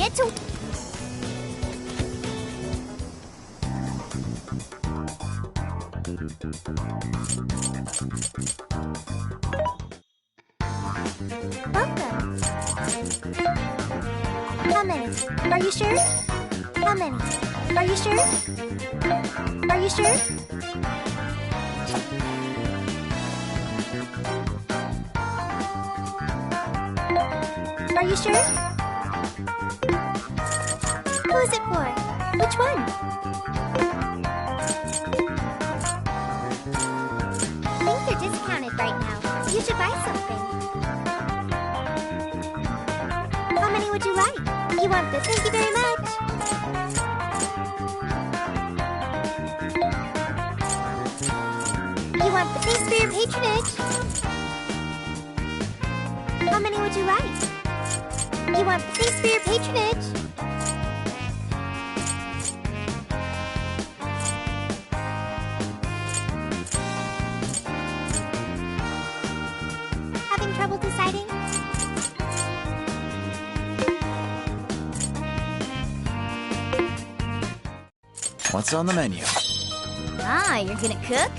get to... Welcome. How many? Are you sure? How many? Are you sure? Are you sure? Are you sure? Who is it for? Which one? Things are discounted right now. You should buy something. How many would you like? You want this? Thank you very much. You want the thanks for your patronage. How many would you like? You want the thanks for your patronage. Having trouble deciding? What's on the menu? Ah, you're gonna cook?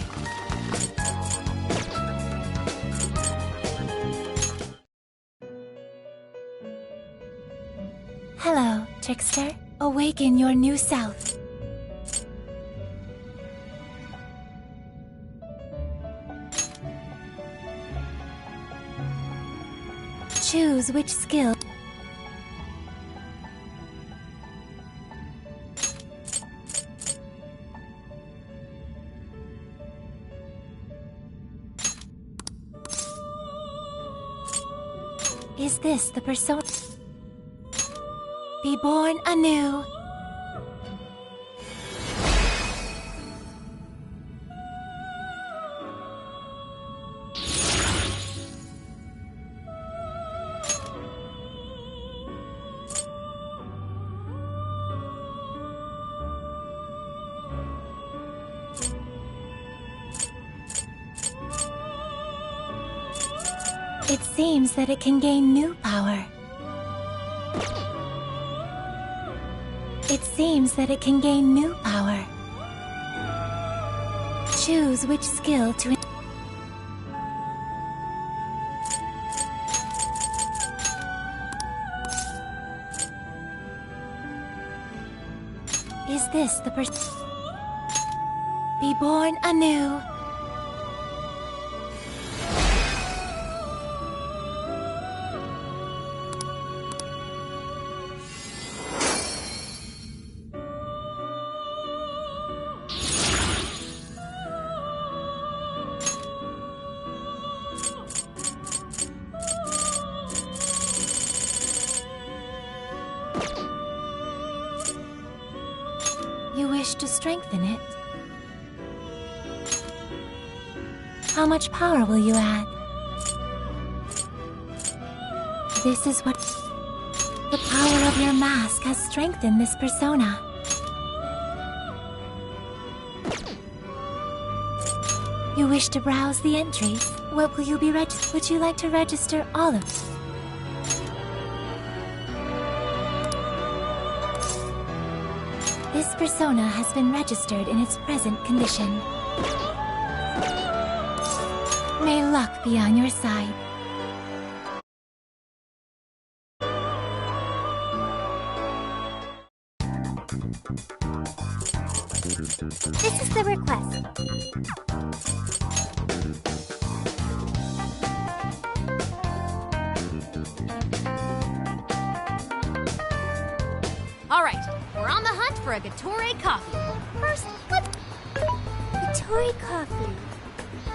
Hello, trickster. Awaken your new self. Choose which skill. Is this the persona? Be born anew. It seems that it can gain new power. It seems that it can gain new power. Choose which skill to... Is this the Be born anew. You wish to strengthen it? How much power will you add? This is what... The power of your mask has strengthened this persona. You wish to browse the entries? What will you be Would you like to register all of them? This persona has been registered in its present condition. May luck be on your side. This is the request. All right, we're on the hunt for a Gatore coffee. First, what? Gatore coffee.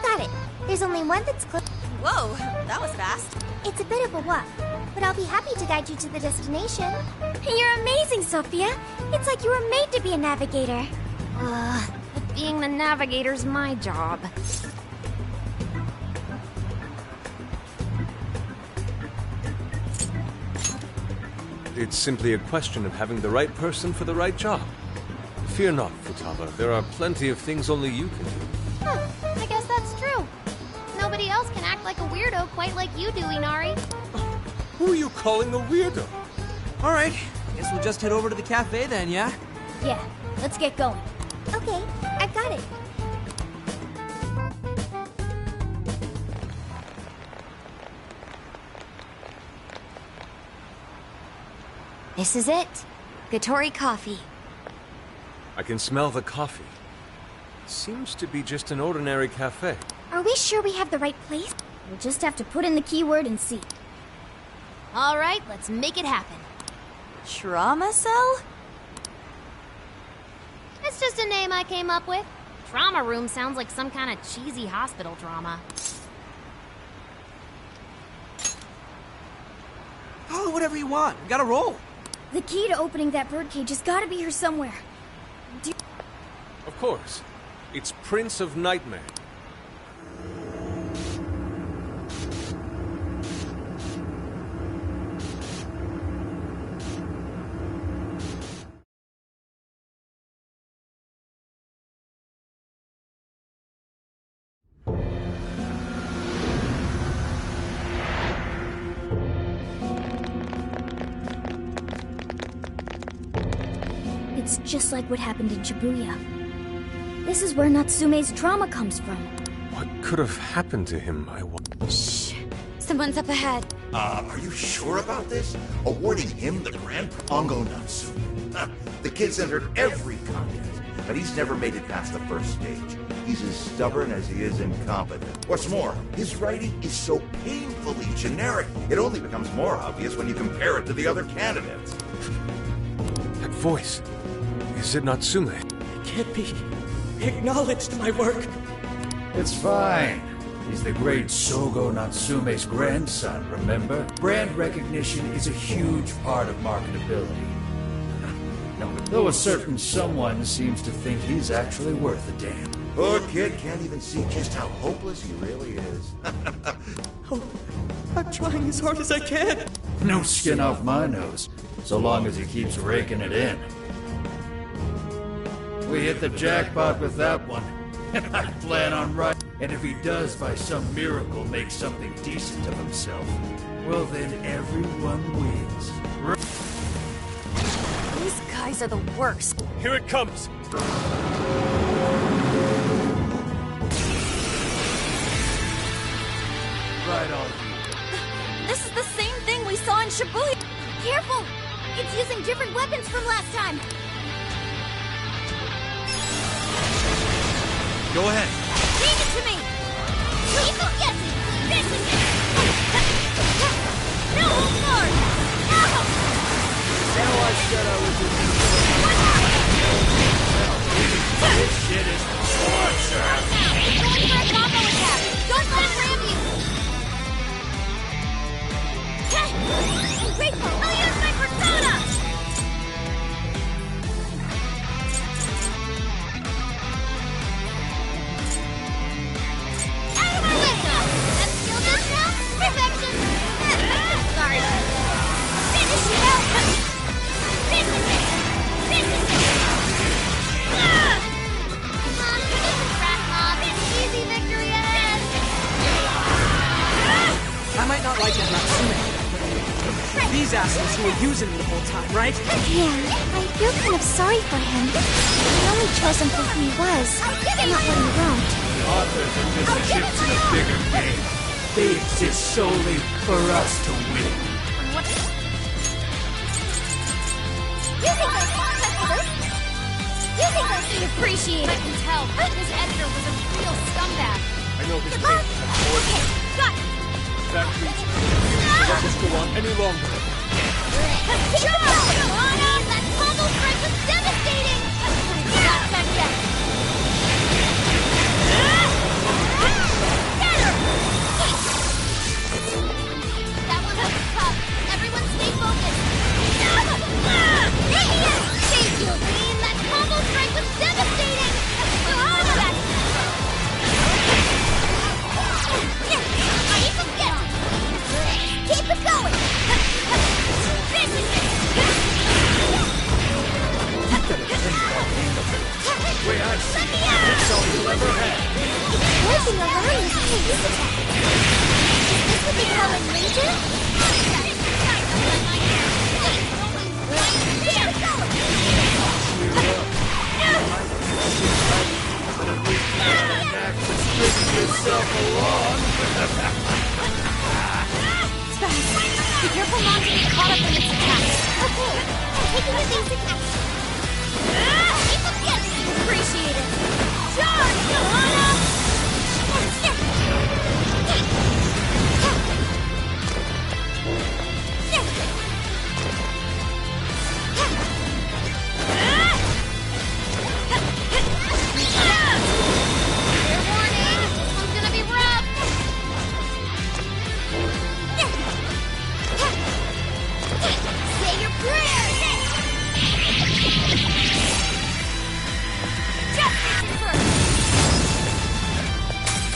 Got it. There's only one that's close. Whoa, that was fast. It's a bit of a walk, but I'll be happy to guide you to the destination. You're amazing, Sophia. It's like you were made to be a navigator. But being the navigator's my job. It's simply a question of having the right person for the right job. Fear not, Futaba. There are plenty of things only you can do. Huh, I guess that's true. Nobody else can act like a weirdo quite like you do, Inari. Who are you calling a weirdo? All right, Guess we'll just head over to the cafe then, yeah? Yeah, let's get going. Okay, I got it. This is it. Gatori Coffee. I can smell the coffee. Seems to be just an ordinary cafe. Are we sure we have the right place? We'll just have to put in the keyword and see. All right, let's make it happen. Trauma cell? It's just a name I came up with. Trauma room sounds like some kind of cheesy hospital drama. Oh, whatever you want. We gotta roll. The key to opening that birdcage has got to be here somewhere. Of course. It's Prince of Nightmare. It's just like what happened in Shibuya. This is where Natsume's trauma comes from. What could have happened to him, I wonder? Shh. Someone's up ahead. Are you sure about this? Awarding him the Grand Pongo Natsume. The kid's entered every contest, but he's never made it past the first stage. He's as stubborn as he is incompetent. What's more, his writing is so painfully generic, it only becomes more obvious when you compare it to the other candidates. That voice. Is it Natsume? Can't be acknowledged my work. It's fine. He's the great Sogo Natsume's grandson, remember? Brand recognition is a huge part of marketability. Though a certain someone seems to think he's actually worth a damn. Poor kid can't even see just how hopeless he really is. Oh, I'm trying as hard as I can. No skin off my nose, so long as he keeps raking it in. We hit the jackpot with that one, and I plan on right. And if he does by some miracle make something decent of himself, well then everyone wins. These guys are the worst. Here it comes! Right on. This is the same thing we saw in Shibuya. Careful! It's using different weapons from last time. Go ahead. Leave it to me! Keep it guessing! This is it! No more! I said I was This shit is torture! It's going for a combo attack! Don't let it ram you! I'm grateful! I'll use my persona! Out of my way! That skill just now? Perfection! Sorry. Finish it out! This is it! This is it! Come on, this is Rat Mob. It's easy victory ahead! I might not like that Natsume. These assholes who were using me the whole time, right? Yeah, I feel kind of sorry for him. We only chose him for who he was, not what he wrote. Authors are just chips in a bigger game. They exist solely for us to win. You think those we appreciate it. I can tell. This editor was a real scumbag. I know this Good luck. Okay, got it. That means let this go on any longer. Keep it going! Come on up! That combo strike was devastating! Not done yet! Get her! That one was tough. Everyone stay focused. Idiot! Thank you, Green! That combo strike was devastating! Look at that! I need to get it! Keep it going! This is it! Way I see Let me it, out! that's all you'll ever have. Working alone is pace attack. This would be Helen Ranger? Guys, don't let my hair. Wait, to get caught up in its attacks. Okay, taking the basic action. Keep the getting appreciated. Charge, Johanna! Fair warning, this one's gonna be rough. Say your prayers! Justice first!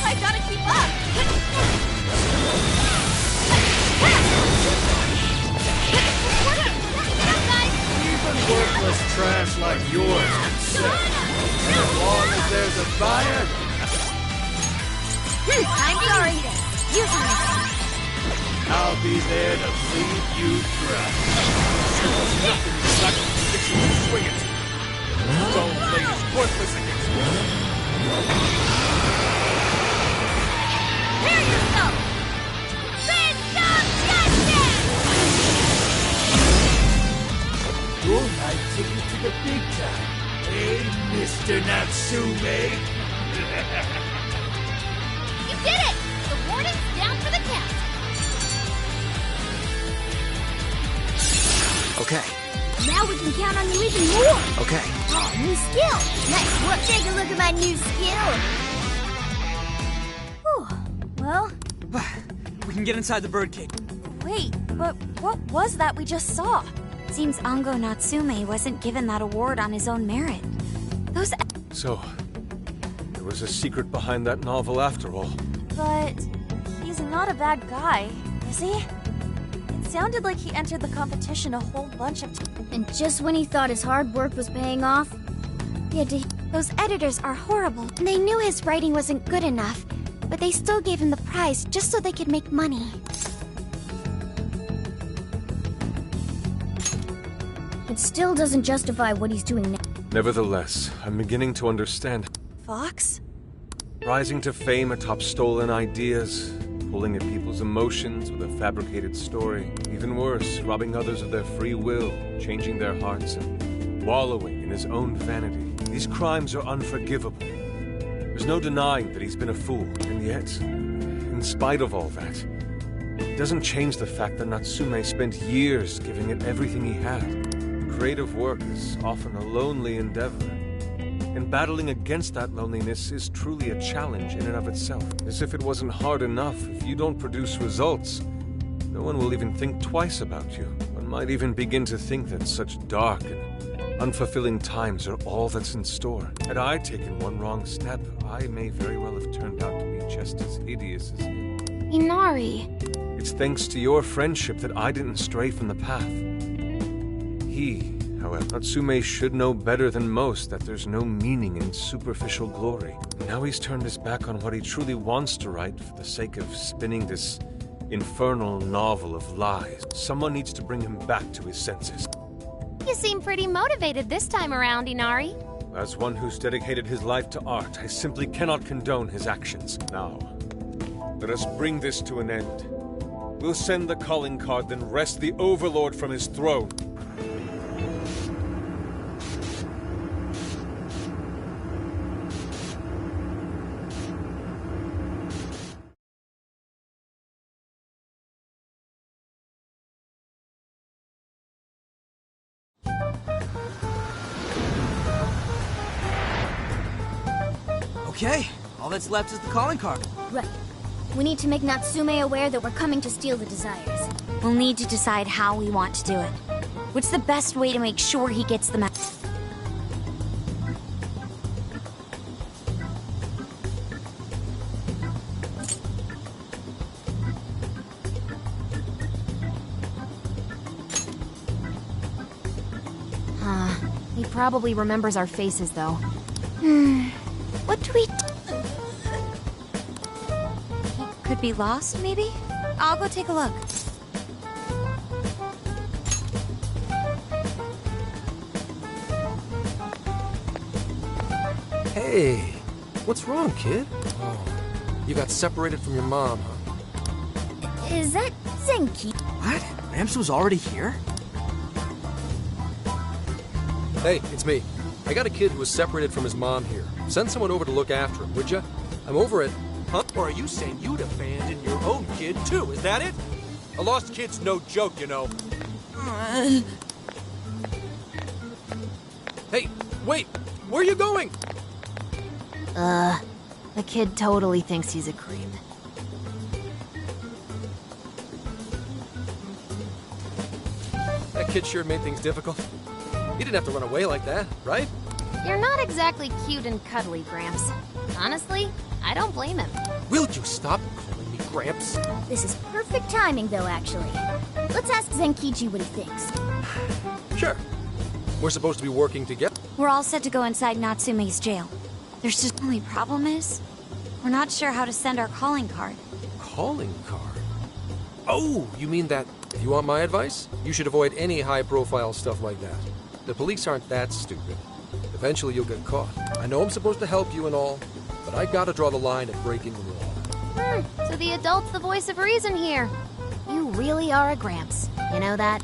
I gotta keep up! Even worthless trash like yours can sell. As long as there's a buyer. I'm sorry. Use me. I'll be there to bleed you dry. Swing it! Stone Blade is worthless against me! Prepare yourself! Wisdom Justice! Your night ticket to the big time. Hey, Mr. Natsume. You did it! The warden's down for the count. Okay, Now we can count on you even more. okay. Oh, new skill. Nice work. Take a look at my new skill. Whew. Well, We can get inside the birdcage. wait, but what was that we just saw? Seems Ango Natsume wasn't given that award on his own merit. Those... So, there was a secret behind that novel after all. But he's not a bad guy, is he? It sounded like he entered the competition a whole bunch of And just when he thought his hard work was paying off, he had to... Those editors are horrible. They knew his writing wasn't good enough, but they still gave him the prize just so they could make money. It still doesn't justify what he's doing now. Nevertheless, I'm beginning to understand. Fox? Rising to fame atop stolen ideas, pulling at people's emotions with a fabricated story. Even worse, robbing others of their free will, changing their hearts, and wallowing in his own vanity. These crimes are unforgivable. There's no denying that he's been a fool, and yet, in spite of all that, it doesn't change the fact that Natsume spent years giving it everything he had. Creative work is often a lonely endeavor, and battling against that loneliness is truly a challenge in and of itself. As if it wasn't hard enough, if you don't produce results, no one will even think twice about you. One might even begin to think that such dark and unfulfilling times are all that's in store. Had I taken one wrong step, I may very well have turned out to be just as hideous as him. Inari. It's thanks to your friendship that I didn't stray from the path. He, however, Natsume should know better than most that there's no meaning in superficial glory. Now he's turned his back on what he truly wants to write for the sake of spinning this infernal novel of lies. Someone needs to bring him back to his senses. You seem pretty motivated this time around, Inari. As one who's dedicated his life to art, I simply cannot condone his actions. Now, let us bring this to an end. We'll send the calling card, then wrest the Overlord from his throne. Okay, all that's left is the calling card. Right. We need to make Natsume aware that we're coming to steal the desires. We'll need to decide how we want to do it. What's the best way to make sure he gets the message? He probably remembers our faces, though. What do we... Could be lost, maybe? I'll go take a look. Hey, what's wrong, kid? Oh, you got separated from your mom, huh? Is that Zenki? What? Gramps was already here? Hey, it's me. I got a kid who was separated from his mom here. Send someone over to look after him, would ya? I'm over it. Huh? Or are you saying you'd abandon your own kid, too? Is that it? A lost kid's no joke, you know. Hey, wait! Where are you going? The kid totally thinks he's a creep. That kid sure made things difficult. He didn't have to run away like that, right? You're not exactly cute and cuddly, Gramps. Honestly, I don't blame him. Will you stop calling me Gramps? This is perfect timing, though, actually. Let's ask Zenkichi what he thinks. Sure. We're supposed to be working together. We're all set to go inside Natsume's jail. There's just only problem is, we're not sure how to send our calling card. Calling card? Oh, you mean that if you want my advice, you should avoid any high-profile stuff like that. The police aren't that stupid. Eventually you'll get caught. I know I'm supposed to help you and all, but I gotta draw the line at breaking the law. So the adult's the voice of reason here. You really are a Gramps. You know that?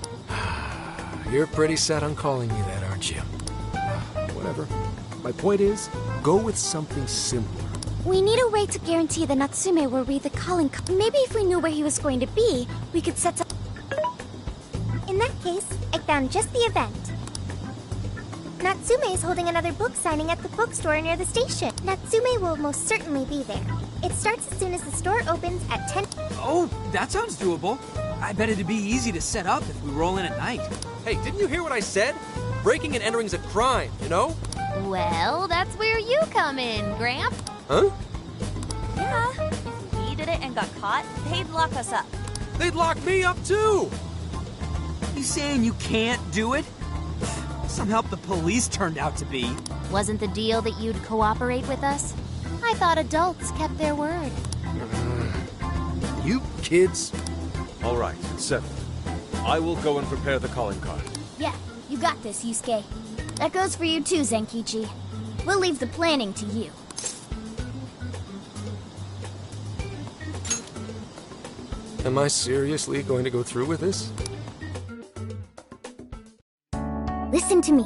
You're pretty set on calling me that, aren't you? Whatever. My point is, go with something simpler. We need a way to guarantee that Natsume will read the calling card. Maybe if we knew where he was going to be, we could set up... In that case, I found just the event. Natsume is holding another book signing at the bookstore near the station. Natsume will most certainly be there. It starts as soon as the store opens at 10... Oh, that sounds doable. I bet it'd be easy to set up if we roll in at night. Hey, didn't you hear what I said? Breaking and entering's a crime, you know? Well, that's where you come in, Gramp. Huh? Yeah. If we did it and got caught, they'd lock us up. They'd lock me up too! You saying you can't do it? Some help the police turned out to be. Wasn't the deal that you'd cooperate with us? I thought adults kept their word. You kids. All right, it's settled. I will go and prepare the calling card. Yeah, you got this, Yusuke. That goes for you too, Zenkichi. We'll leave the planning to you. Am I seriously going to go through with this? Listen to me.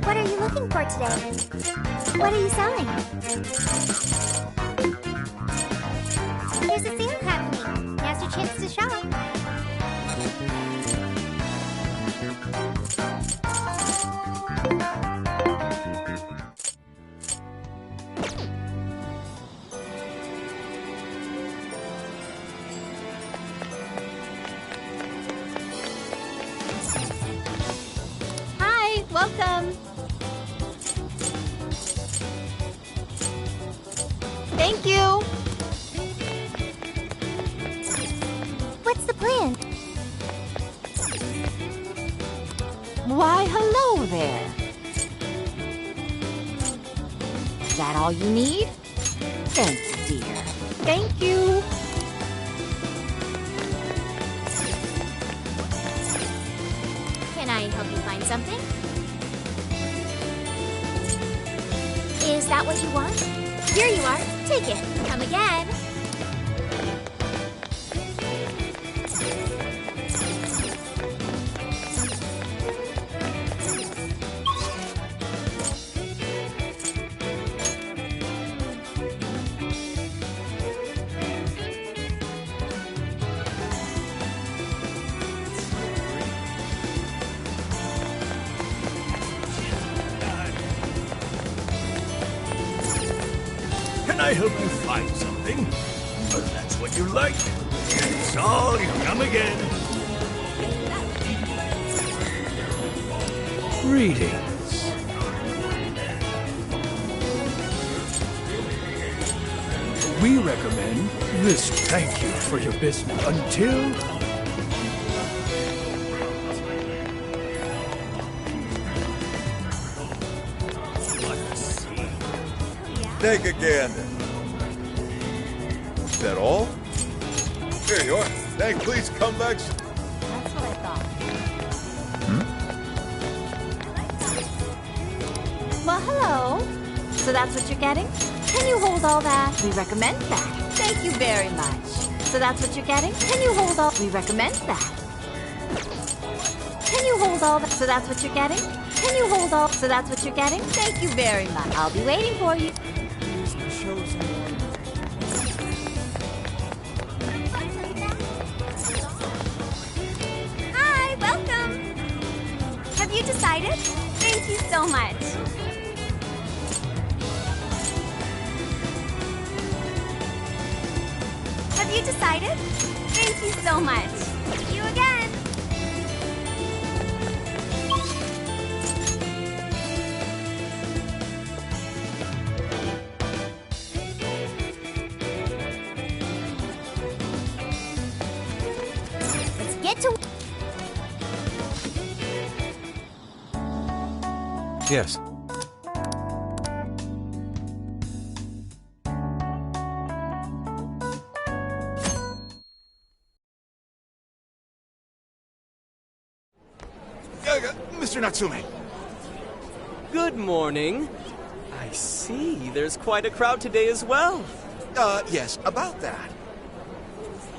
What are you looking for today? What are you selling? There's a sale happening. Now's your chance to shop. Hi, welcome. Thank you. What's the plan? Why, hello there. Is that all you need? Thanks, dear. Thank you. Can I help you find something? Is that what you want? Here you are. Take it. Come again. Can I help you find something? But that's what you like. That's all. You come again. Greetings. We recommend this. Thank you for your business. Until... Take a gander. Is that all? Here you are. Hey, please come back. That's what I thought. Well, hello. So that's what you're getting? Can you hold all that? We recommend that. Thank you very much. So that's what you're getting? Can you hold all... We recommend that. Can you hold all that? So that's what you're getting? Can you hold all... So that's what you're getting? Thank you very much. I'll be waiting for you. Hi, welcome. Have you decided? Thank you so much. Have you decided? Thank you so much. See you again. Let's get to... Yes. Mr. Natsume. Good morning. I see. There's quite a crowd today as well. Yes, about that.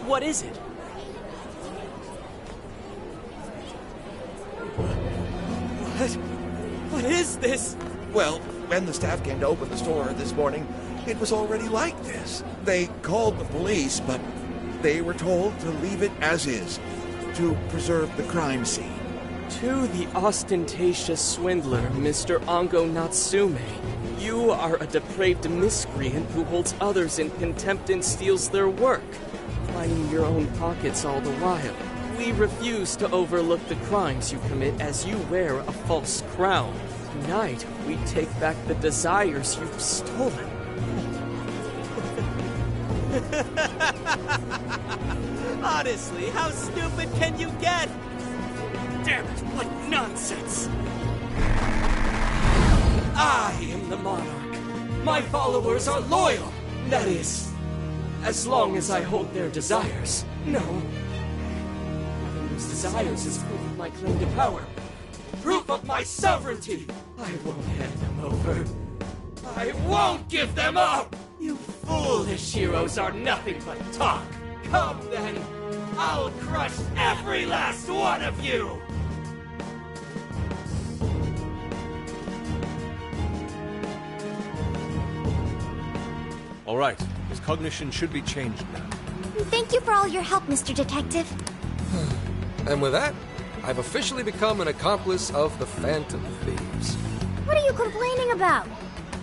What is it? What is this? Well, when the staff came to open the store this morning, it was already like this. They called the police, but they were told to leave it as is, to preserve the crime scene. To the ostentatious swindler, Mr. Ango Natsume. You are a depraved miscreant who holds others in contempt and steals their work, lining your own pockets all the while. We refuse to overlook the crimes you commit as you wear a false crown. Tonight, we take back the desires you've stolen. Honestly, how stupid can you get? Damn it, what nonsense! I am the monarch. My followers are loyal. That is, as long as I hold their desires. No. Having those desires is proof of my claim to power. Proof of my sovereignty. I won't hand them over. I won't give them up! You foolish heroes are nothing but talk. Come then, I'll crush every last one of you! All right, his cognition should be changed now. Thank you for all your help, Mr. Detective. And with that, I've officially become an accomplice of the Phantom Thieves. What are you complaining about?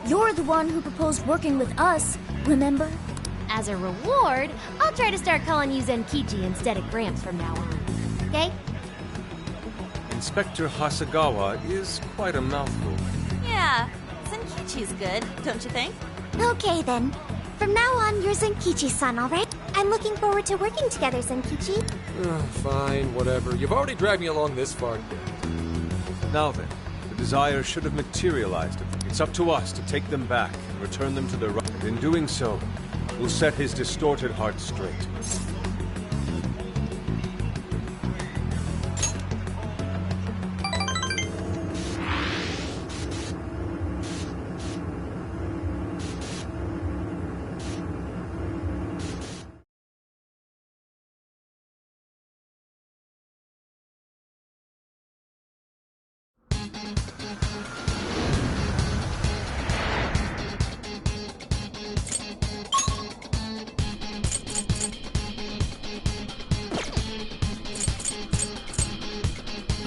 You're the one who proposed working with us, remember? As a reward, I'll try to start calling you Zenkichi instead of Gramps from now on. Okay? Inspector Hasagawa is quite a mouthful. Yeah, Zenkichi's good, don't you think? Okay then. From now on, you're Zenkichi-san, alright? I'm looking forward to working together, Zenkichi. Fine, whatever. You've already dragged me along this far. Now then, the desire should have materialized. It's up to us to take them back and return them to their right. And in doing so, we'll set his distorted heart straight.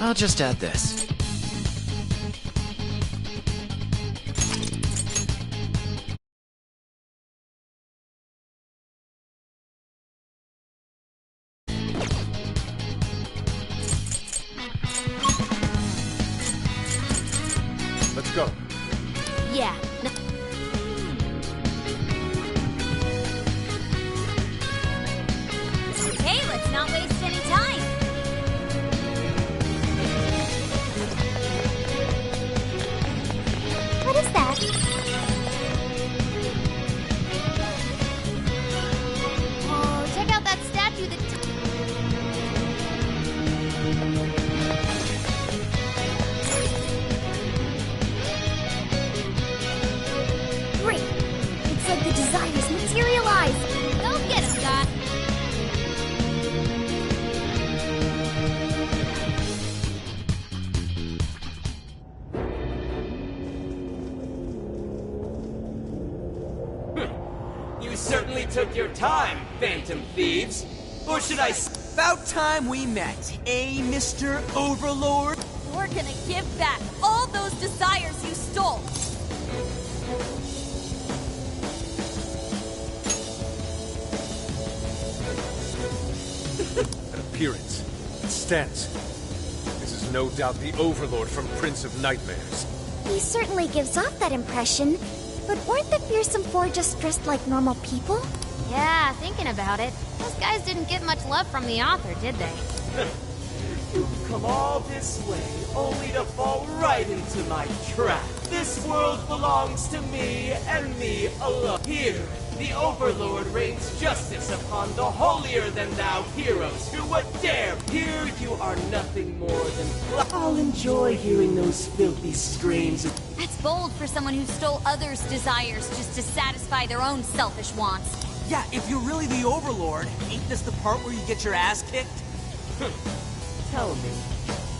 I'll just add this. Let's go. Yeah. Okay, let's not waste any time. What is that? Oh, check out that statue that... took your time, Phantom Thieves. Or should I About time we met, eh, Mr. Overlord? We're gonna give back all those desires you stole. That appearance. It stands. This is no doubt the Overlord from Prince of Nightmares. He certainly gives off that impression. But weren't the fearsome four just dressed like normal people? Yeah, thinking about it, those guys didn't get much love from the author, did they? You've come all this way, only to fall right into my trap. This world belongs to me, and me alone. Here, the Overlord rains justice upon the holier-than-thou heroes who would dare. Here you are nothing more than... I'll enjoy hearing those filthy screams. That's bold for someone who stole others' desires just to satisfy their own selfish wants. Yeah, if you're really the Overlord, ain't this the part where you get your ass kicked? Tell me,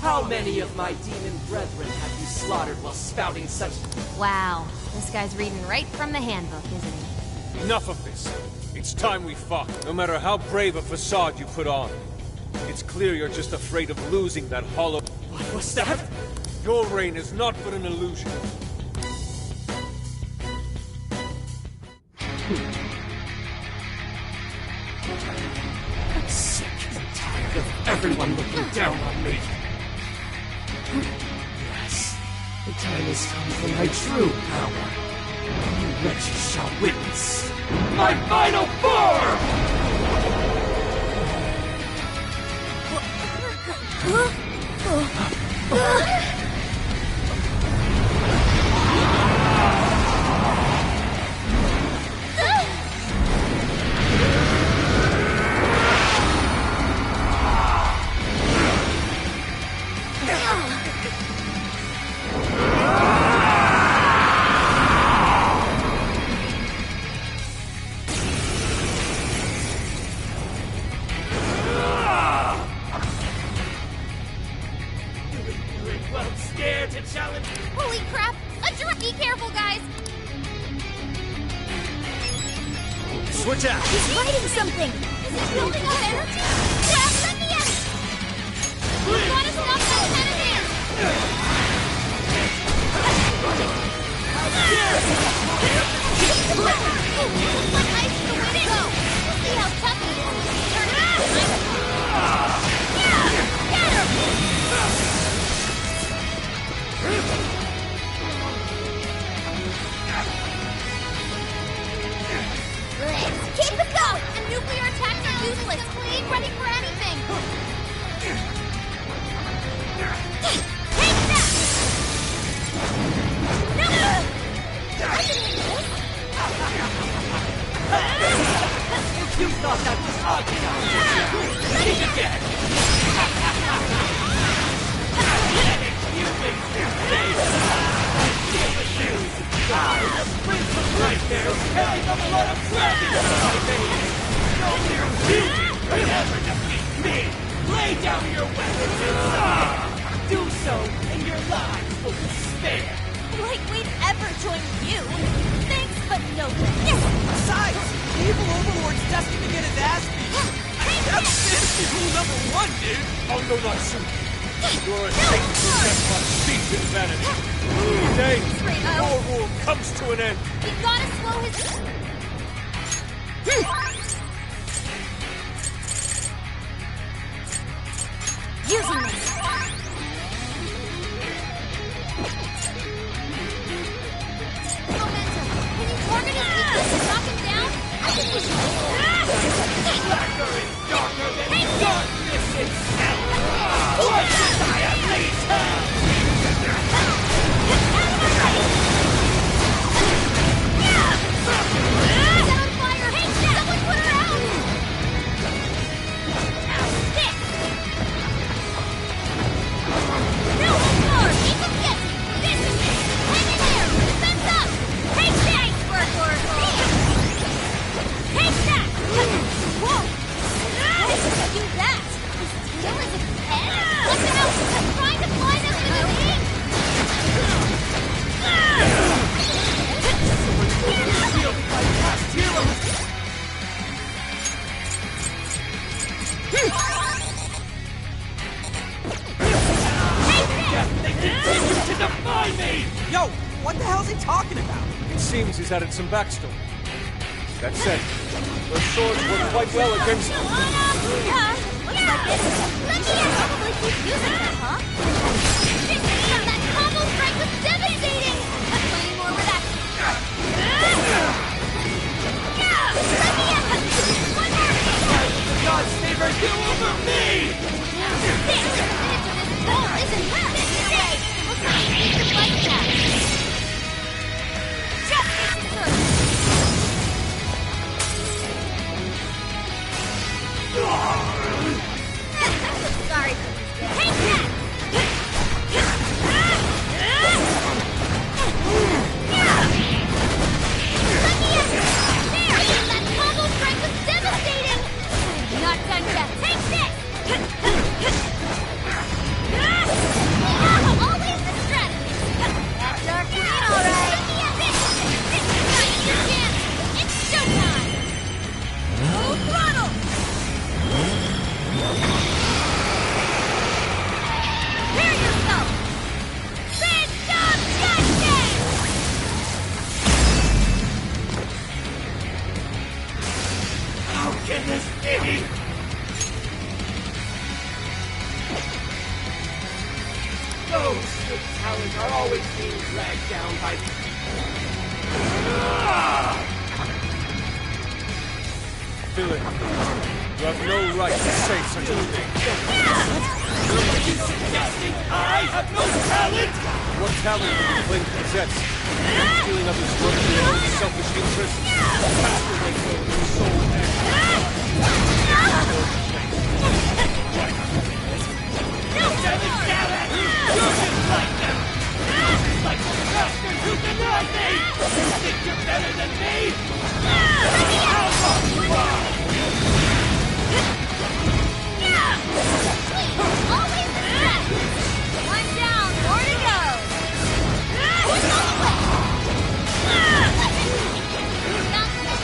how many of my demon brethren have you slaughtered while spouting such... Wow, this guy's reading right from the handbook, isn't he? Enough of this. It's time we fought. No matter how brave a facade you put on. It's clear you're just afraid of losing that hollow... What was that? Your reign is not but an illusion. I'm sick and tired of everyone looking down on me. Yes, the time has come for my true power. You wretches shall witness my final form! Well, scared to challenge... Holy crap! A drop! Be careful, guys! Switch out! He's writing something! Is it building up energy? Dad, let me in! We gotta stop that cannon! Looks like ice in the wind. Go! We'll see how tough he is when we turn it on. Yeah! Get him! Keep it going! The nuclear attacks are useless! Clean, ready for anything! Take that! No! If you thought that was ugly, think again! Prince of Nightmares, carrying the blood of dragons in my veins! No mere beauty can ever defeat me! Lay down your weapons and do so, and your lives will be spared! Like we'd ever join you! Thanks, but no thanks! Besides, the evil Overlord's destined to get his ass beat. That's fantasy rule number 1, dude! Ango Natsume! You're a Satan possessed by speech and vanity. Today, your rule comes to an end. We gotta slow his... Using this! Momentum! Can you target his weakness and knock him down? I think we should... Blacker is darker than darkness itself! What should I unleash hell? Set on fire! Hey, someone defy me! Yo, what the hell's he talking about? It seems he's added some backstory. That said, those swords work quite well against him. Yeah, looks like it. Lucky I probably keep using them, huh? That combo strike was devastating! Plenty more where that's... God favor you over me! Isn't her? Hey, looks like you need to fight that. Sorry. Take that! That combo strike was devastating! Not done yet. Take this! Always the strategy! That's our plan, alright! It's showtime! Full throttle! Prepare yourself! Phantom Justice! How can this be? Those good talents are always being dragged down by... Villain, you have no right to say such a thing. Are you suggesting I have no talent? What talent do you claim to possess? Stealing others' work for your own selfish interests? Masturbate your soul Damn it! You just like them! Like the bastard who denied me! You think you're better than me? How wrong you are! Always the stress! One down, more to go!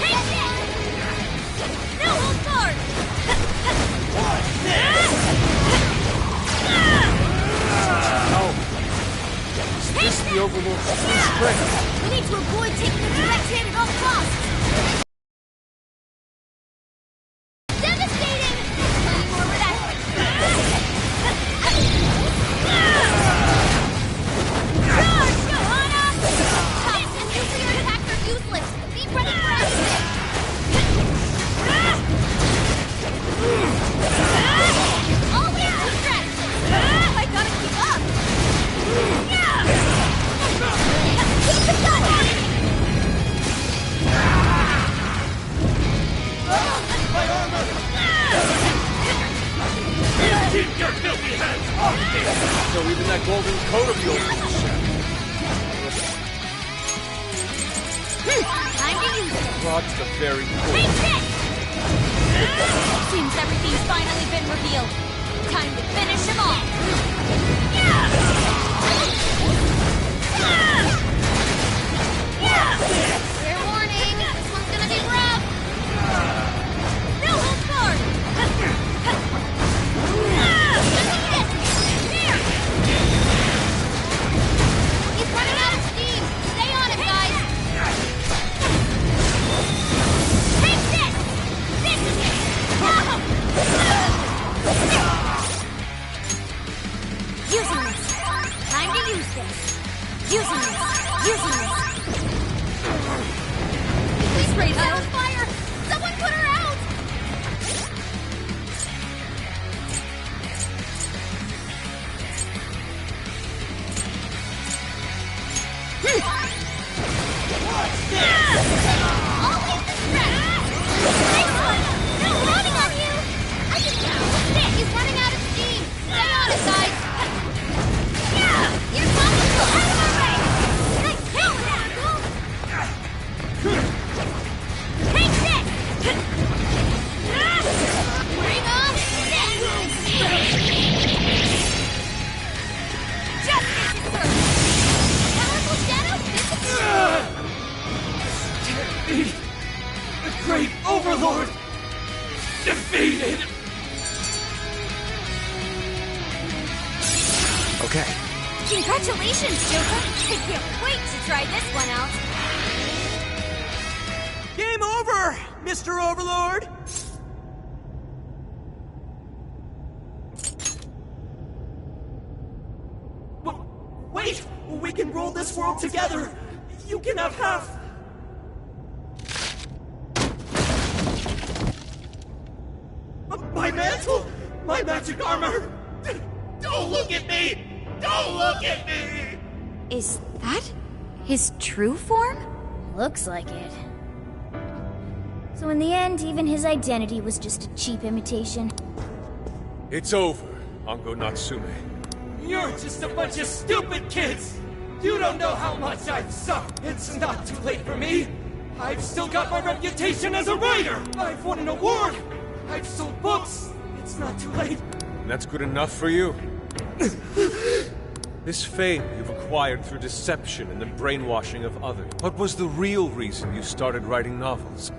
Take it! No, hold guard! What's this? Is this the Overlord's true strength? We need to avoid taking a direct hit at all costs! Devastating! Plenty more where that's... Charge, Johanna! Tops and nuclear attacks are useless! Be ready for everything! Always the stress! I gotta keep up! Keep the gun! My armor! Keep your filthy hands off me! So even that golden coat of yours is shattered. Time to use it! Brought to the very core. Take this! Seems everything's finally been revealed. Time to finish him off! Fair warning, this one's gonna be rough! No, hold guard! Here! He's running out of steam! Stay on it, guys! Take this! This is it! Using this! Time to use this! Using this! Using this! Please raise her on fire! Someone put her out! What's this? Always the stress! Nice one! No, running on you! I can what's this? He's running out of steam! Stay on it, guys! You're possible out of our way! Nice hit, Radical! Take this! Bring on justice is served! Powerful shadow disappears! Can't be! The great Overlord! Defeated! Okay, Congratulations, Joker! I can't wait to try this one out! Game over, Mr. Overlord! Wait! We can rule this world together! You can have half! My mantle! My magic armor! Don't look at me! Don't look at me! Is that his true form? Looks like it. So in the end, even his identity was just a cheap imitation. It's over, Ango Natsume. You're just a bunch of stupid kids! You don't know how much I've suffered! It's not too late for me! I've still got my reputation as a writer! I've won an award! I've sold books! It's not too late! And that's good enough for you? This fame you've acquired through deception and the brainwashing of others. What was the real reason you started writing novels?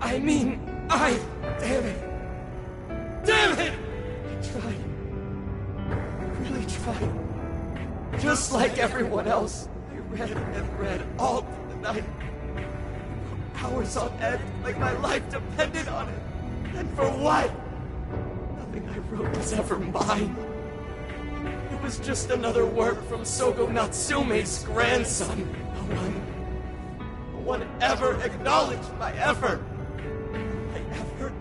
I mean, damn it! Damn it! I tried. I really tried. Just like everyone else, I read and read all through the night. Hours on end, like my life depended on it. And for what? Nothing I wrote was ever mine. It was just another work from Sogo Natsume's grandson. No one ever acknowledged my effort. My effort?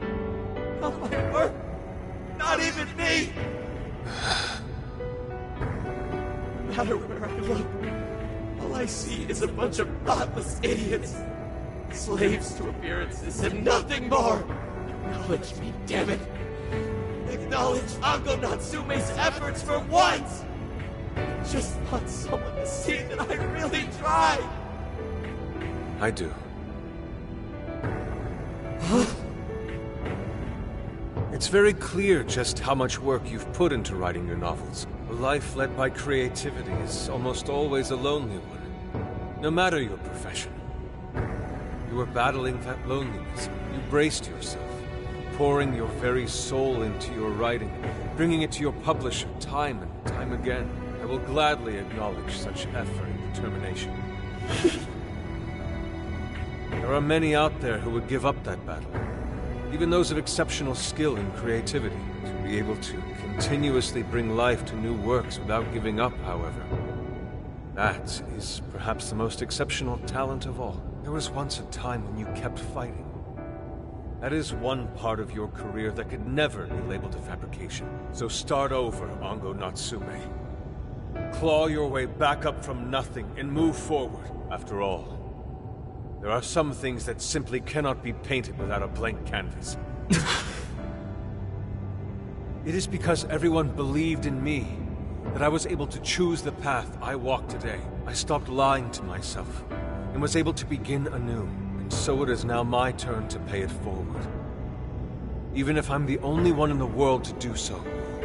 Not my work. Not even me. No matter where I look, all I see is a bunch of thoughtless idiots. Slaves to appearances and nothing more. Acknowledge me, damn it. Acknowledge Ango Natsume's efforts for once! I just want someone to see that I really tried! I do. Huh? It's very clear just how much work you've put into writing your novels. A life led by creativity is almost always a lonely one, no matter your profession. You were battling that loneliness. You braced yourself, pouring your very soul into your writing, bringing it to your publisher time and time again. I will gladly acknowledge such effort and determination. There are many out there who would give up that battle, even those of exceptional skill and creativity. To be able to continuously bring life to new works without giving up, however, that is perhaps the most exceptional talent of all. There was once a time when you kept fighting. That is one part of your career that could never be labeled a fabrication. So start over, Ango Natsume. Claw your way back up from nothing and move forward. After all, there are some things that simply cannot be painted without a blank canvas. It is because everyone believed in me that I was able to choose the path I walk today. I stopped lying to myself and was able to begin anew. And so it is now my turn to pay it forward. Even if I'm the only one in the world to do so,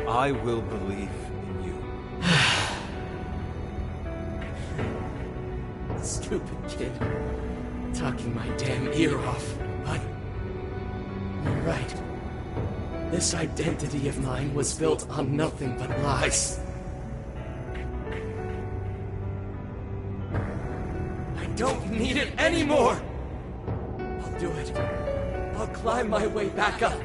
I will believe in you. Stupid kid. Talking my damn ear off. But you're right. This identity of mine was built on nothing but lies. I don't need it anymore! I'll do it. I'll climb my way back up.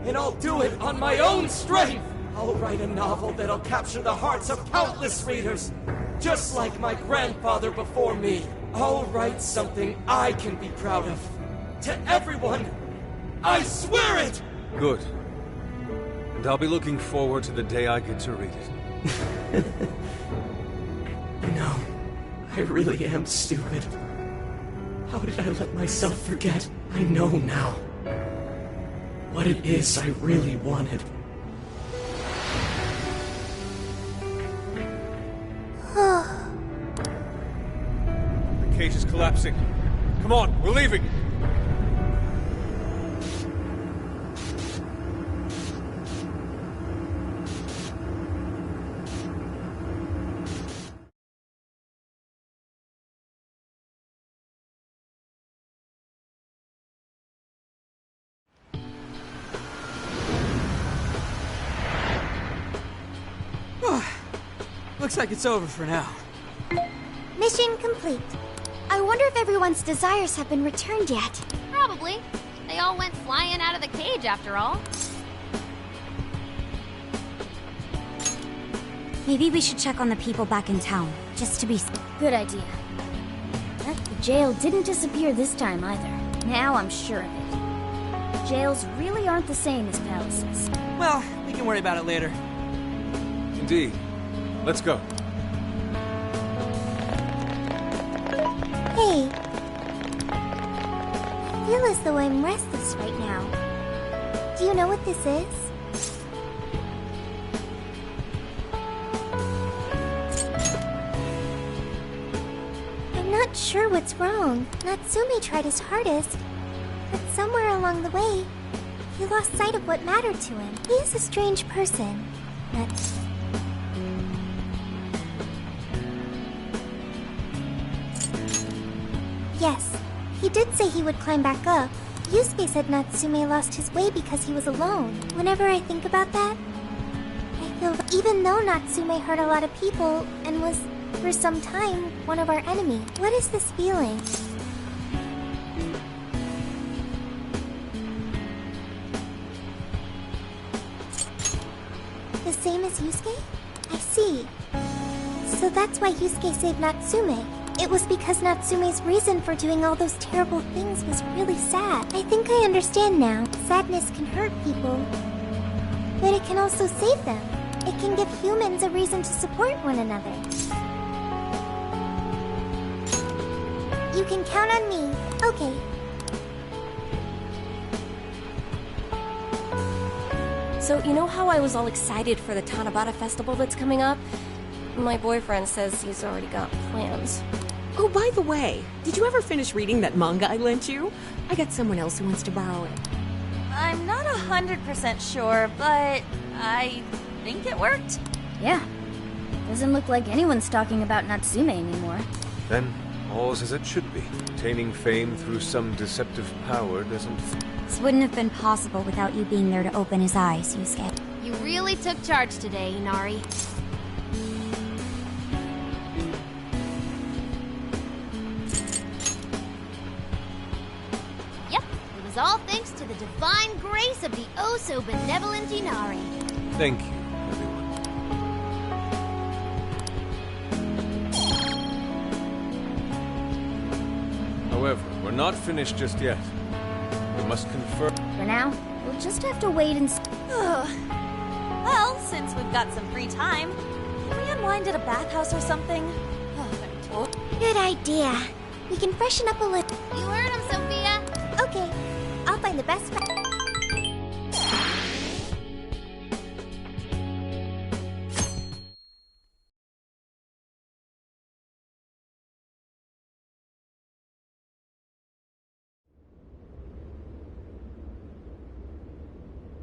And I'll do it on my own strength! I'll write a novel that'll capture the hearts of countless readers, just like my grandfather before me. I'll write something I can be proud of. To everyone! I swear it! Good. And I'll be looking forward to the day I get to read it. You know, I really am stupid. How did I let myself forget? I know now what it is I really wanted. The cage is collapsing. Come on, we're leaving! Looks like it's over for now. Mission complete. I wonder if everyone's desires have been returned yet. Probably. They all went flying out of the cage after all. Maybe we should check on the people back in town, just to be... Good idea. Heck, the jail didn't disappear this time either. Now I'm sure of it. Jails really aren't the same as palaces. Well, we can worry about it later. Indeed. Let's go. Hey. I feel as though I'm restless right now. Do you know what this is? I'm not sure what's wrong. Natsume tried his hardest, but somewhere along the way, he lost sight of what mattered to him. He is a strange person. Yes, he did say he would climb back up. Yusuke said Natsume lost his way because he was alone. Whenever I think about that, I feel even though Natsume hurt a lot of people and was, for some time, one of our enemies, what is this feeling? The same as Yusuke? I see. So that's why Yusuke saved Natsume. It was because Natsume's reason for doing all those terrible things was really sad. I think I understand now. Sadness can hurt people, but it can also save them. It can give humans a reason to support one another. You can count on me. Okay. So, you know how I was all excited for the Tanabata festival that's coming up? My boyfriend says he's already got plans. Oh, by the way, did you ever finish reading that manga I lent you? I got someone else who wants to borrow it. I'm not 100% sure, but I think it worked. Yeah. Doesn't look like anyone's talking about Natsume anymore. Then, all's as it should be. Attaining fame through some deceptive power doesn't... This wouldn't have been possible without you being there to open his eyes, Yusuke. You really took charge today, Inari. Yep, it was all thanks to the divine grace of the oh-so-benevolent Inari. Thank you, everyone. However, we're not finished just yet. We must confirm... For now, we'll just have to wait and see. Well, since we've got some free time, can we unwind at a bathhouse or something? Good idea. We can freshen up a little. You heard him, Sophia. Okay, I'll find the best spot.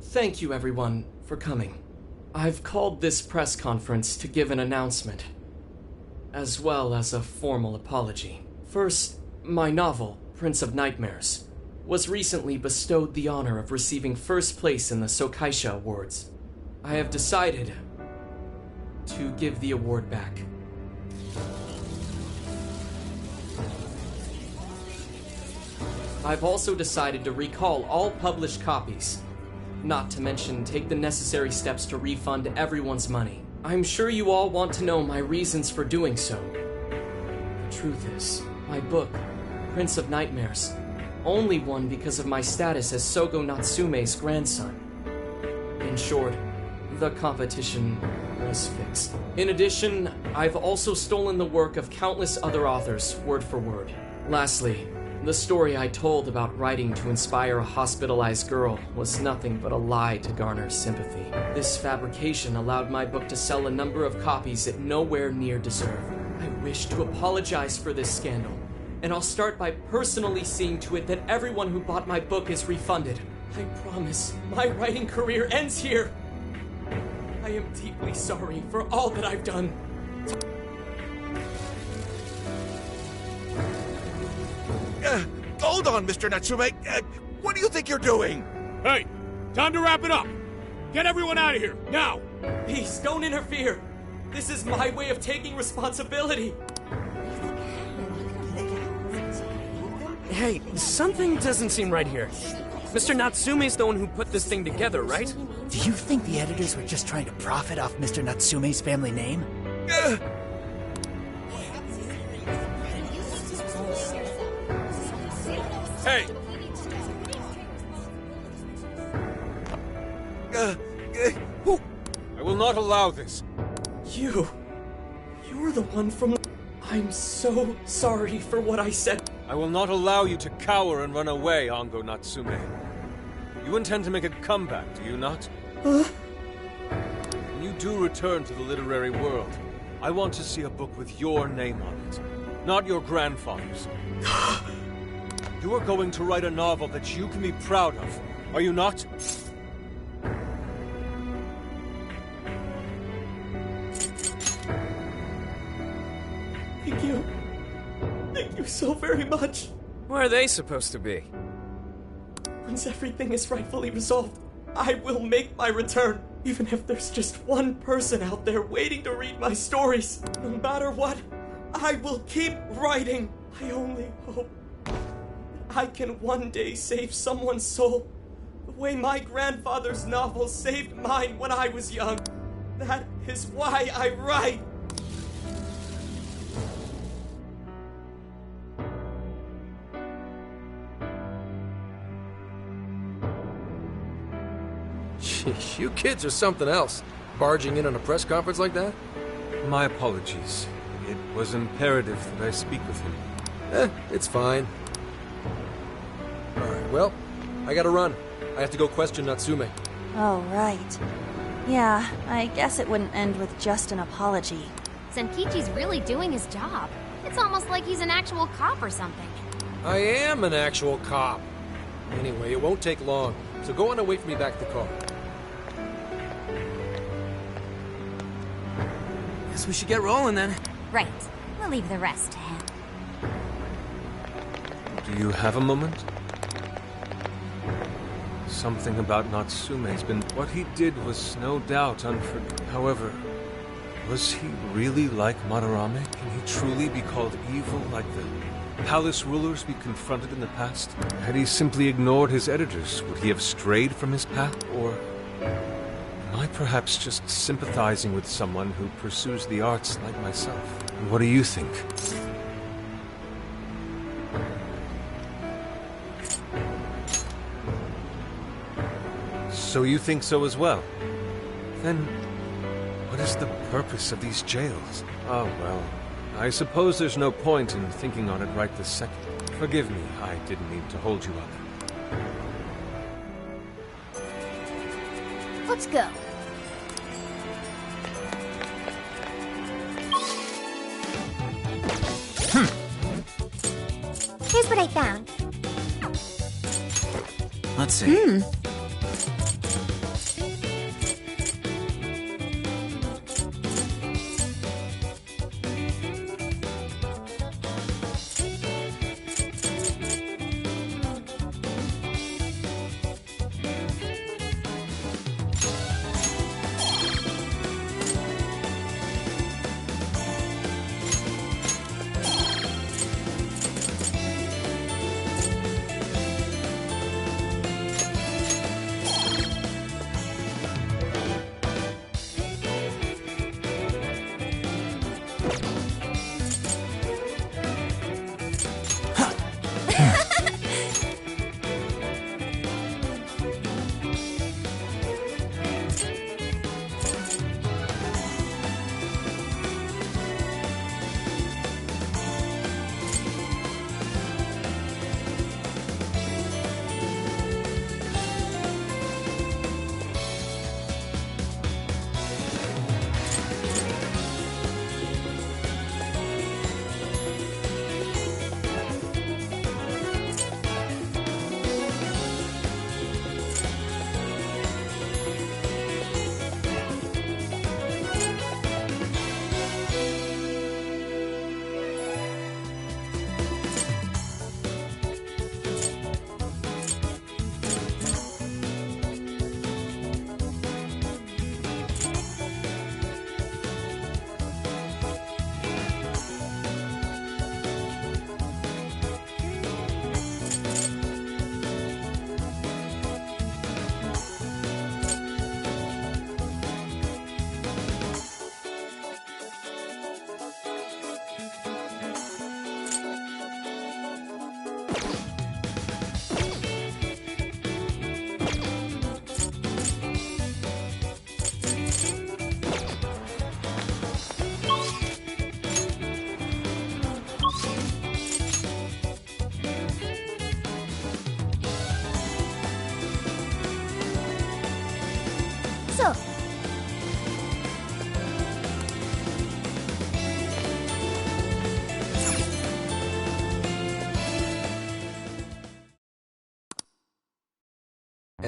Thank you, everyone, for coming. I've called this press conference to give an announcement, as well as a formal apology. First, my novel, Prince of Nightmares, was recently bestowed the honor of receiving first place in the Sokaisha Awards. I have decided to give the award back. I've also decided to recall all published copies, not to mention take the necessary steps to refund everyone's money. I'm sure you all want to know my reasons for doing so. The truth is, my book, Prince of Nightmares, only won because of my status as Sogo Natsume's grandson. In short, the competition was fixed. In addition, I've also stolen the work of countless other authors, word for word. Lastly, the story I told about writing to inspire a hospitalized girl was nothing but a lie to garner sympathy. This fabrication allowed my book to sell a number of copies it nowhere near deserved. I wish to apologize for this scandal, and I'll start by personally seeing to it that everyone who bought my book is refunded. I promise my writing career ends here. I am deeply sorry for all that I've done. Hold on, Mr. Natsume. What do you think you're doing? Hey, time to wrap it up. Get everyone out of here, now! Please, don't interfere. This is my way of taking responsibility. Hey, something doesn't seem right here. Mr. Natsume's the one who put this thing together, right? Do you think the editors were just trying to profit off Mr. Natsume's family name? Hey! I will not allow this. You're the one from... I'm so sorry for what I said. I will not allow you to cower and run away, Ango Natsume. You intend to make a comeback, do you not? When you do return to the literary world, I want to see a book with your name on it, not your grandfather's. You are going to write a novel that you can be proud of, are you not? Thank you. Thank you so very much. Where are they supposed to be? Once everything is rightfully resolved, I will make my return. Even if there's just one person out there waiting to read my stories. No matter what, I will keep writing. I only hope I can one day save someone's soul the way my grandfather's novel saved mine when I was young. That is why I write. Sheesh, you kids are something else. Barging in on a press conference like that? My apologies. It was imperative that I speak with him. It's fine. Alright, well, I gotta run. I have to go question Natsume. Oh, right. Yeah, I guess it wouldn't end with just an apology. Senkichi's really doing his job. It's almost like he's an actual cop or something. I am an actual cop. Anyway, it won't take long, so go on and wait for me back at the car. Guess we should get rolling then. Right. We'll leave the rest to him. Do you have a moment? Something about Natsume's been... What he did was no doubt unforgivable. However, was he really like Madarame? Can he truly be called evil like the palace rulers we confronted in the past? Had he simply ignored his editors, would he have strayed from his path? Or am I perhaps just sympathizing with someone who pursues the arts like myself? What do you think? So you think so as well? Then, what is the purpose of these jails? Oh, well, I suppose there's no point in thinking on it right this second. Forgive me, I didn't mean to hold you up. Let's go. Here's what I found. Let's see.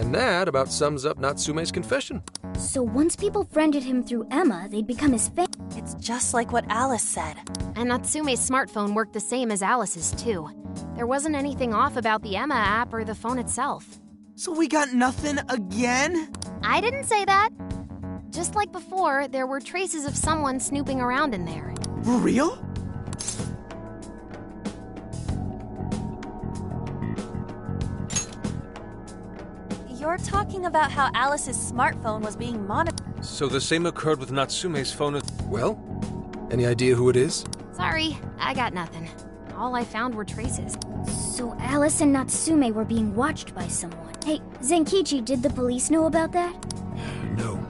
And that about sums up Natsume's confession. So once people friended him through Emma, they'd become his fan. It's just like what Alice said. And Natsume's smartphone worked the same as Alice's, too. There wasn't anything off about the Emma app or the phone itself. So we got nothing again? I didn't say that. Just like before, there were traces of someone snooping around in there. For real? You're talking about how Alice's smartphone was being monitored. So the same occurred with Natsume's phone. Well, any idea who it is? Sorry, I got nothing. All I found were traces. So Alice and Natsume were being watched by someone. Hey, Zenkichi, did the police know about that? No.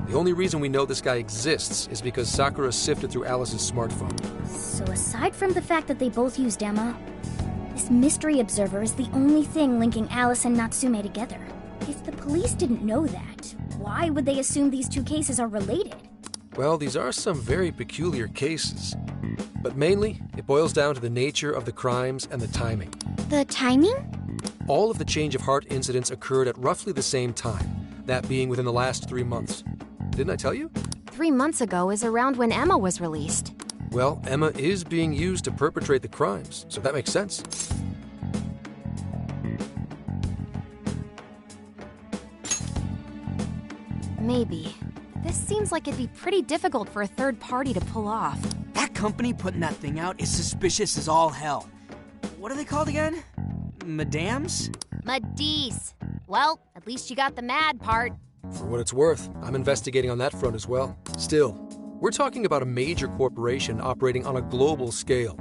The only reason we know this guy exists is because Sakura sifted through Alice's smartphone. So aside from the fact that they both used Emma, this mystery observer is the only thing linking Alice and Natsume together. If the police didn't know that, why would they assume these two cases are related? Well, these are some very peculiar cases. But mainly, it boils down to the nature of the crimes and the timing. The timing? All of the change of heart incidents occurred at roughly the same time, that being within the last 3 months. Didn't I tell you? 3 months ago is around when Emma was released. Well, Emma is being used to perpetrate the crimes, so that makes sense. Maybe. This seems like it'd be pretty difficult for a third party to pull off. That company putting that thing out is suspicious as all hell. What are they called again? Madams? Madis. Well, at least you got the mad part. For what it's worth, I'm investigating on that front as well. Still, we're talking about a major corporation operating on a global scale.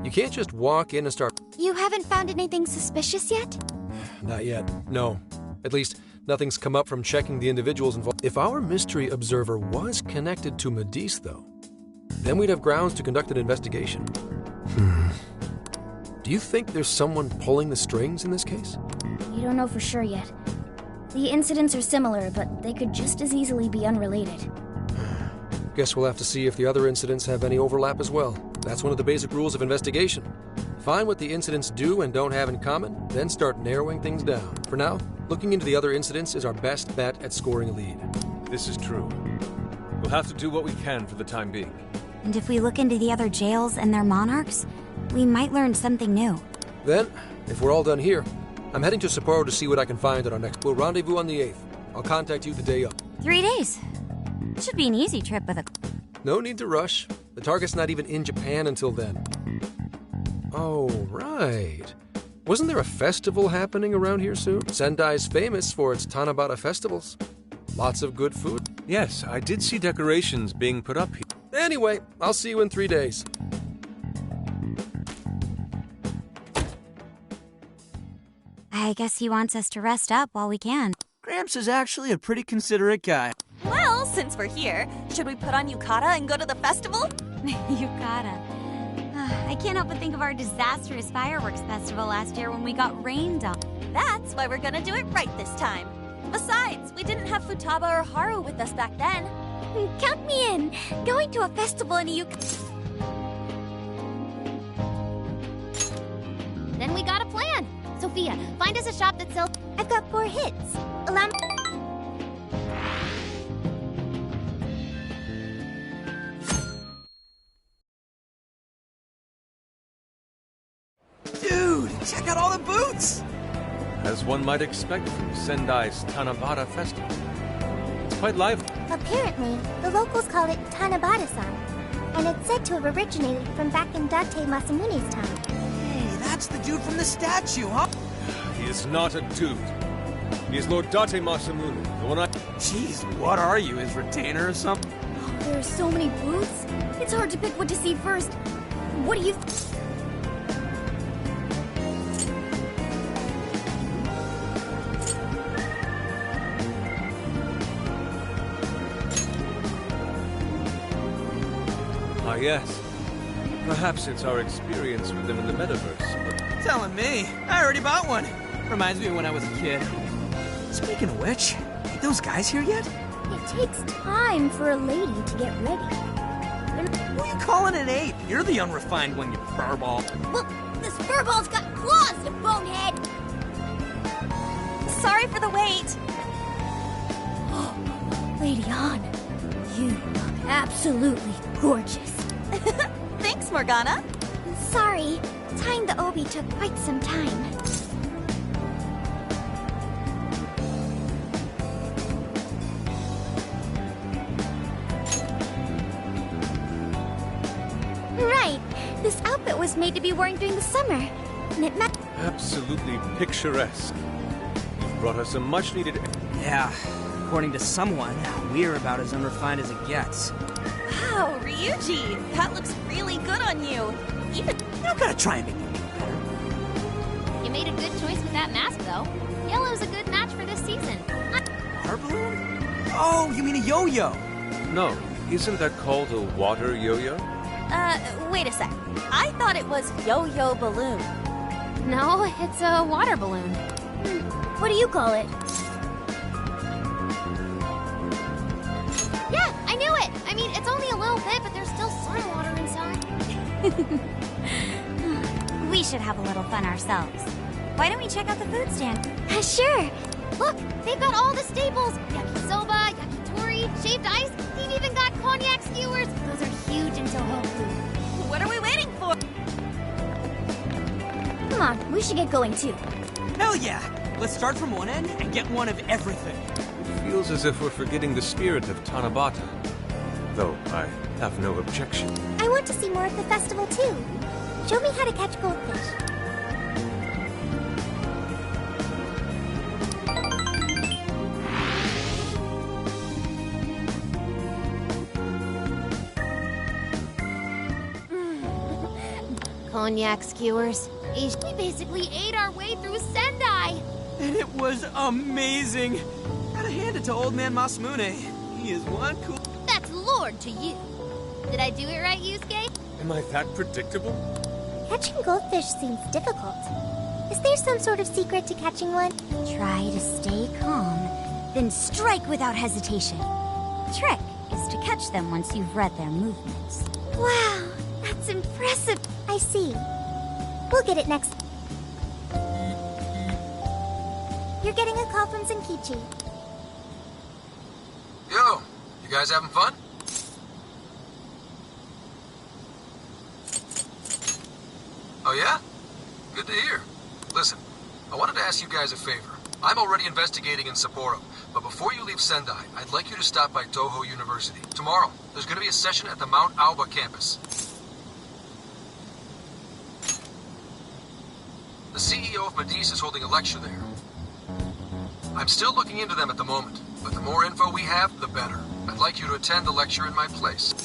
You can't just walk in and start... You haven't found anything suspicious yet? Not yet, no. At least, nothing's come up from checking the individuals involved. If our mystery observer was connected to Madis, though, then we'd have grounds to conduct an investigation. Do you think there's someone pulling the strings in this case? We don't know for sure yet. The incidents are similar, but they could just as easily be unrelated. Guess we'll have to see if the other incidents have any overlap as well. That's one of the basic rules of investigation. Find what the incidents do and don't have in common, then start narrowing things down. For now, looking into the other incidents is our best bet at scoring a lead. This is true. We'll have to do what we can for the time being. And if we look into the other jails and their monarchs, we might learn something new. Then, if we're all done here, I'm heading to Sapporo to see what I can find at our next... We'll rendezvous on the 8th. I'll contact you the day of. 3 days. Should be an easy trip with a... No need to rush. The target's not even in Japan until then. Oh, right. Wasn't there a festival happening around here soon? Sendai's famous for its Tanabata festivals. Lots of good food. Yes, I did see decorations being put up here. Anyway, I'll see you in 3 days. I guess he wants us to rest up while we can. Gramps is actually a pretty considerate guy. Well, since we're here, should we put on yukata and go to the festival? Yukata. I can't help but think of our disastrous fireworks festival last year when we got rained on. That's why we're gonna do it right this time. Besides, we didn't have Futaba or Haru with us back then. Count me in. Going to a festival in a Then we got a plan. Sophia, find us a shop that sells... I've got 4 hits. Allow me... Dude, check out all the boots! As one might expect from Sendai's Tanabata Festival. It's quite lively. Apparently, the locals call it Tanabata-san, and it's said to have originated from back in Date Masamune's time. Hey, that's the dude from the statue, huh? He is not a dude. He is Lord Date Masamune, the one I... Jeez, what are you, his retainer or something? Oh, there are so many booths. It's hard to pick what to see first. What do you... Ah, yes. Perhaps it's our experience with them in the metaverse. Telling me. I already bought one. Reminds me of when I was a kid. Speaking of which, ain't those guys here yet? It takes time for a lady to get ready. Who are you calling an ape? You're the unrefined one, you furball. Well, this furball's got claws, you bonehead! Sorry for the wait. Lady Han, you look absolutely gorgeous. Thanks, Morgana. Sorry, tying the obi took quite some time. Right, this outfit was made to be worn during the summer, and it meant Absolutely picturesque. You've brought us some much-needed... Yeah, according to someone, we're about as unrefined as it gets. Wow, Ryuji, that looks really good on you. Even You don't gotta try and make me look better. You made a good choice with that mask, though. Yellow's a good match for this season. Water balloon? Oh, you mean a yo-yo? No, isn't that called a water yo-yo? Wait a sec. I thought it was Yo-Yo Balloon. No, it's a water balloon. What do you call it? Yeah, I knew it! I mean, it's only a little bit, but there's still some water inside. We should have a little fun ourselves. Why don't we check out the food stand? sure. Look, they've got all the staples. Yakisoba, yakitori, shaved ice. They've even got cognac skewers. Those are huge in Tohoku. What are we waiting for? Come on, we should get going too. Hell yeah! Let's start from one end and get one of everything. It feels as if we're forgetting the spirit of Tanabata. Though I have no objection. I want to see more of the festival too. Show me how to catch goldfish. Cognac skewers. We basically ate our way through Sendai. And it was amazing. Gotta hand it to old man Masamune. He is one cool... That's Lord to you. Did I do it right, Yusuke? Am I that predictable? Catching goldfish seems difficult. Is there some sort of secret to catching one? Try to stay calm, then strike without hesitation. Trick is to catch them once you've read their movements. Wow, that's impressive. I see. We'll get it next. You're getting a call from Zenkichi. Yo, you guys having fun? Oh yeah? Good to hear. Listen, I wanted to ask you guys a favor. I'm already investigating in Sapporo, but before you leave Sendai, I'd like you to stop by Toho University. Tomorrow, there's going to be a session at the Mount Aoba campus. The CEO of Medice is holding a lecture there. I'm still looking into them at the moment, but the more info we have, the better. I'd like you to attend the lecture in my place.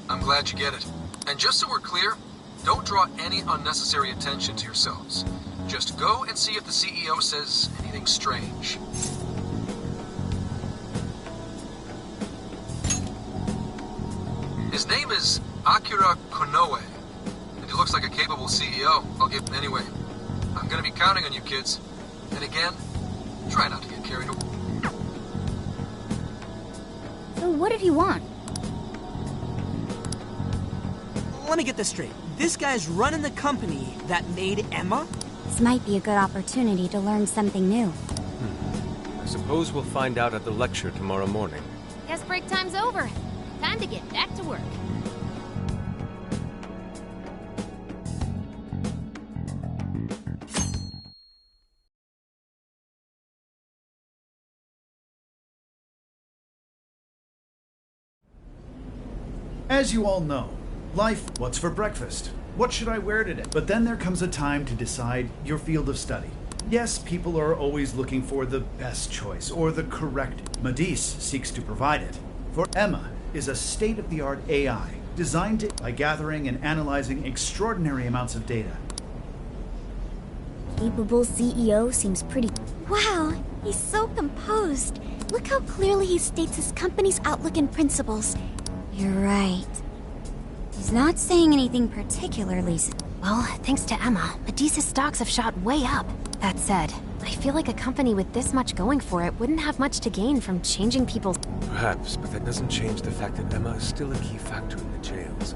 I'm glad you get it. And just so we're clear, don't draw any unnecessary attention to yourselves. Just go and see if the CEO says anything strange. His name is Akira Konoe, and he looks like a capable CEO. I'll give him anyway. I'm gonna be counting on you kids. And again, try not to get carried away. So what did he want? Let me get this straight. This guy's running the company that made Emma? This might be a good opportunity to learn something new. I suppose we'll find out at the lecture tomorrow morning. Guess break time's over. Time to get back to work. As you all know, life, what's for breakfast? What should I wear today? But then there comes a time to decide your field of study. Yes, people are always looking for the best choice, or the correct. Medice seeks to provide it. For Emma is a state-of-the-art AI, designed by gathering and analyzing extraordinary amounts of data. Capable CEO seems pretty... Wow, he's so composed. Look how clearly he states his company's outlook and principles. You're right. He's not saying anything particularly... Well, thanks to Emma, Medice's stocks have shot way up. That said, I feel like a company with this much going for it wouldn't have much to gain from changing people's... Perhaps, but that doesn't change the fact that Emma is still a key factor in the jails.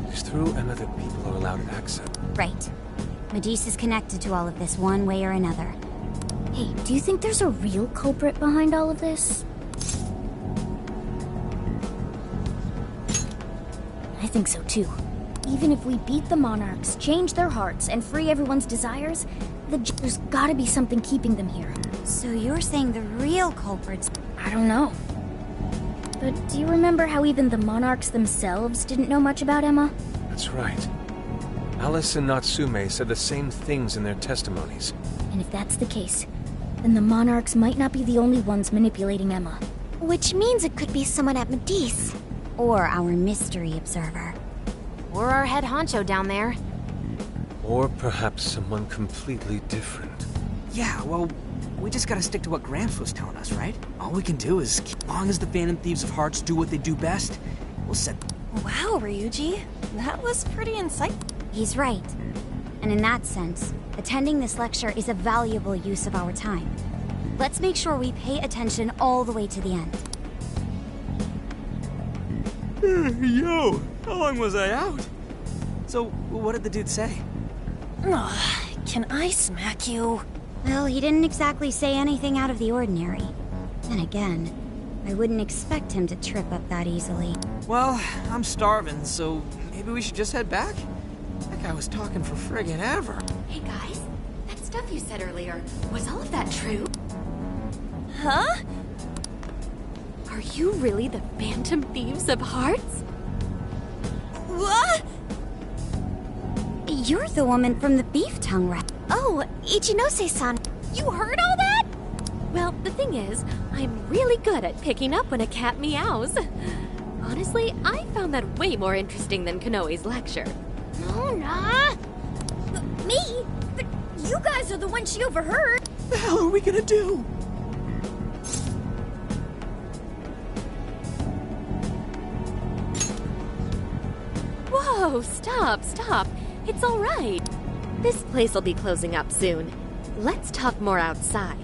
It's through Emma that people are allowed access. Right. Medis is connected to all of this one way or another. Hey, do you think there's a real culprit behind all of this? I think so too. Even if we beat the Monarchs, change their hearts, and free everyone's desires, there's gotta be something keeping them here. So you're saying the real culprits... I don't know. But do you remember how even the Monarchs themselves didn't know much about Emma? That's right. Alice and Natsume said the same things in their testimonies. And if that's the case, then the Monarchs might not be the only ones manipulating Emma. Which means it could be someone at Medis. Or our mystery observer. Or our head honcho down there. Or perhaps someone completely different. Yeah, well, we just gotta stick to what Gramps was telling us, right? All we can do is, as long as the Phantom Thieves of Hearts do what they do best, we'll set... Wow, Ryuji. That was pretty insightful. He's right. And in that sense, attending this lecture is a valuable use of our time. Let's make sure we pay attention all the way to the end. Yo, how long was I out? So, what did the dude say? Can I smack you? Well, he didn't exactly say anything out of the ordinary. Then again, I wouldn't expect him to trip up that easily. Well, I'm starving, so maybe we should just head back? That guy was talking for friggin' ever. Hey guys, that stuff you said earlier, was all of that true? Huh? Are you really the Phantom Thieves of Hearts? What? You're the woman from the beef tongue rap. Oh, Ichinose-san. You heard all that? Well, the thing is, I'm really good at picking up when a cat meows. Honestly, I found that way more interesting than Konoe's lecture. Mona! Me? But you guys are the ones she overheard. What the hell are we gonna do? Whoa, stop. It's all right. This place will be closing up soon. Let's talk more outside.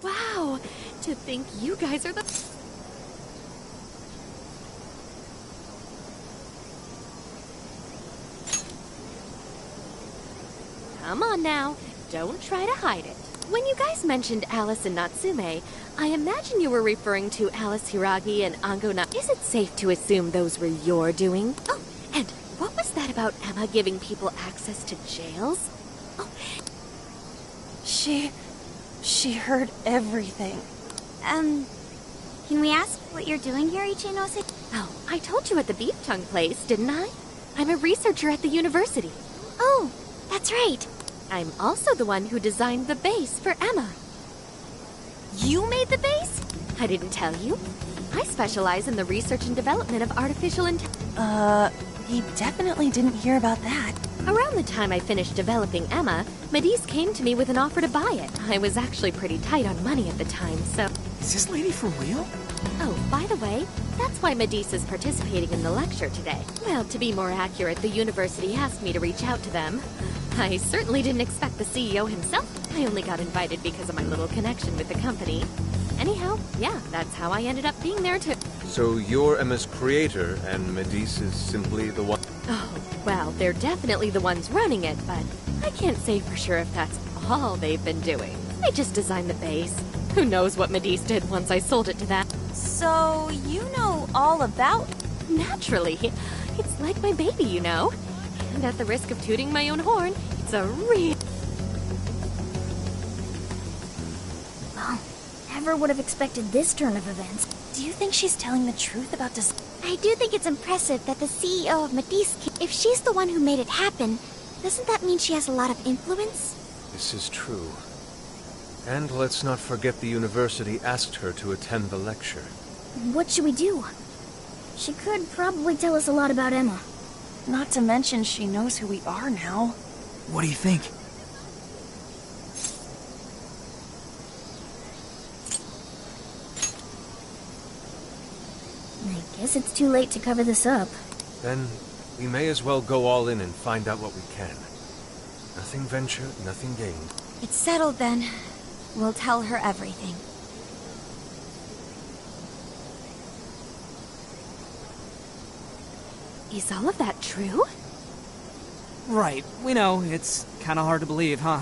Wow, to think you guys are the... Come on now, don't try to hide it. When you guys mentioned Alice and Natsume, I imagine you were referring to Alice Hiragi and Ango Na... Is it safe to assume those were your doing? Oh, and what was that about Emma giving people access to jails? Oh. She heard everything. Can we ask what you're doing here, Ichinose? Oh, I told you at the Beef Tongue place, didn't I? I'm a researcher at the university. Oh, that's right. I'm also the one who designed the base for Emma. You made the base? I didn't tell you. I specialize in the research and development of artificial intelligence. He definitely didn't hear about that. Around the time I finished developing Emma, Medis came to me with an offer to buy it. I was actually pretty tight on money at the time, so... Is this lady for real? Oh, by the way, that's why Medis is participating in the lecture today. Well, to be more accurate, the university asked me to reach out to them. I certainly didn't expect the CEO himself. I only got invited because of my little connection with the company. Anyhow, yeah, that's how I ended up being there too. So you're Emma's creator, and Medis is simply the one... Oh, well, they're definitely the ones running it, but I can't say for sure if that's all they've been doing. I just designed the base. Who knows what Medis did once I sold it to them? So, you know all about... Naturally. It's like my baby, you know. And at the risk of tooting my own horn, it's a real... Well, never would have expected this turn of events. Do you think she's telling the truth about this? I do think it's impressive that the CEO of Medis... If she's the one who made it happen, doesn't that mean she has a lot of influence? This is true. And let's not forget the university asked her to attend the lecture. What should we do? She could probably tell us a lot about Emma. Not to mention she knows who we are now. What do you think? I guess it's too late to cover this up. Then we may as well go all in and find out what we can. Nothing ventured, nothing gained. It's settled then. We'll tell her everything. Is all of that true? Right, we know. It's kind of hard to believe, huh?